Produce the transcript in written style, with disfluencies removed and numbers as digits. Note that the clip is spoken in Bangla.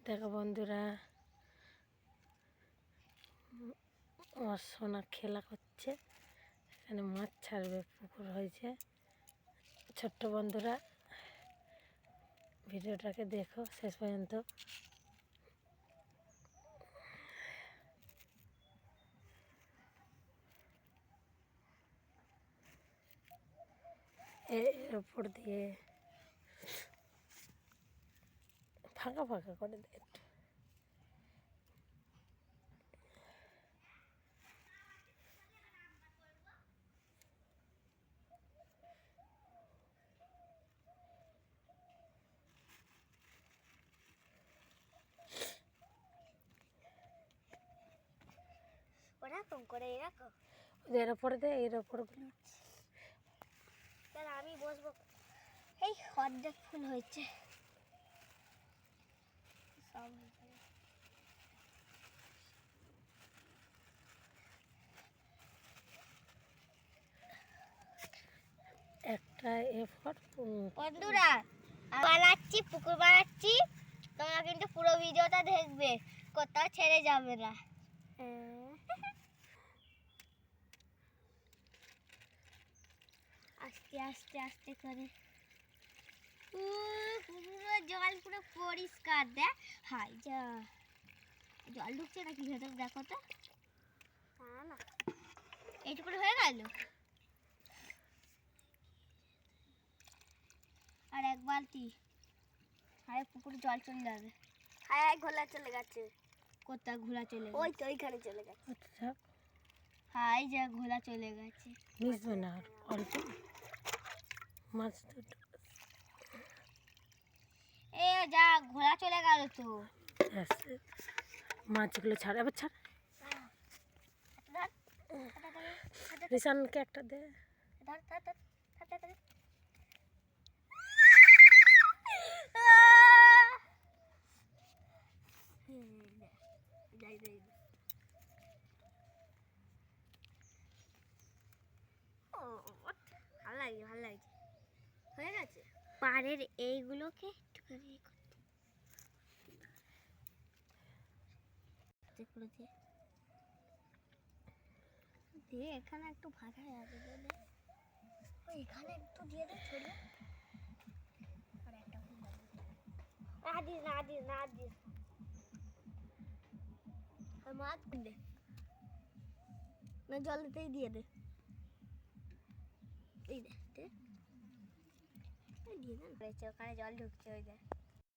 দেখো বন্ধুরা, আমার সোনা খেলা করছে। এখানে মাছ ছাড়বে, পুকুর হয়েছে। ছোট্ট বন্ধুরা, ভিডিওটাকে দেখো শেষ পর্যন্ত। এর ওপর দিয়ে ফাঁকা ফাঁকা করে দেয় একটু। ওরকম করে এরকম এর ওপরে দে, এর ওপরগুলো। তাহলে আমি বসবো। এই অর্ধেক ফুল হয়েছে সব। একটা এফোর্ট। বন্ধুরা, বানাচ্ছি, পুকুর বানাচ্ছি। তোমরা কিন্তু পুরো ভিডিওটা দেখবে, কোথাও ছেড়ে যাবে না। আস্তে আস্তে আস্তে করে পুকুরের জল পুরো পরিষ্কার। দেখ, হাই যা জল ঢুকছে নাকি ভেতর, দেখো তো। না, এইটুকু হয়ে গেল। আর এক বালতি, আরে পুকুরে জল চলে যাবে। হ্যাঁ, ঘোলা চলে গেছে। কোথায় ঘোলা চলে গেছে? ওই তো ওইখানে চলে গেছে। আচ্ছা, হাই যা ঘোলা চলে গেছে। মিশবে না আর অল্প মাছ দুটো। এ যা ঘোলা চলে গেল তো। মাছগুলো ছাড়, এবার ছাড়। রিসানকে একটা দে। ধর ধর ধর ধর ধর। ভালো লাগে, ভালো লাগছে। হয়ে গেছে। পাড়ের এইগুলোকে একটুখানি দিয়ে এখানে একটু ফাঁকা আছে, এখানে একটু দিয়ে দে ছড়িয়ে। আর একটা ফুল না দিস, না দিস, না দিস। আর মাছ দে না, জল দিতেই দিয়ে দে। এই দে দে, দিয়ে দে। ওখানে জল ঢুকছে, ওই দেখ।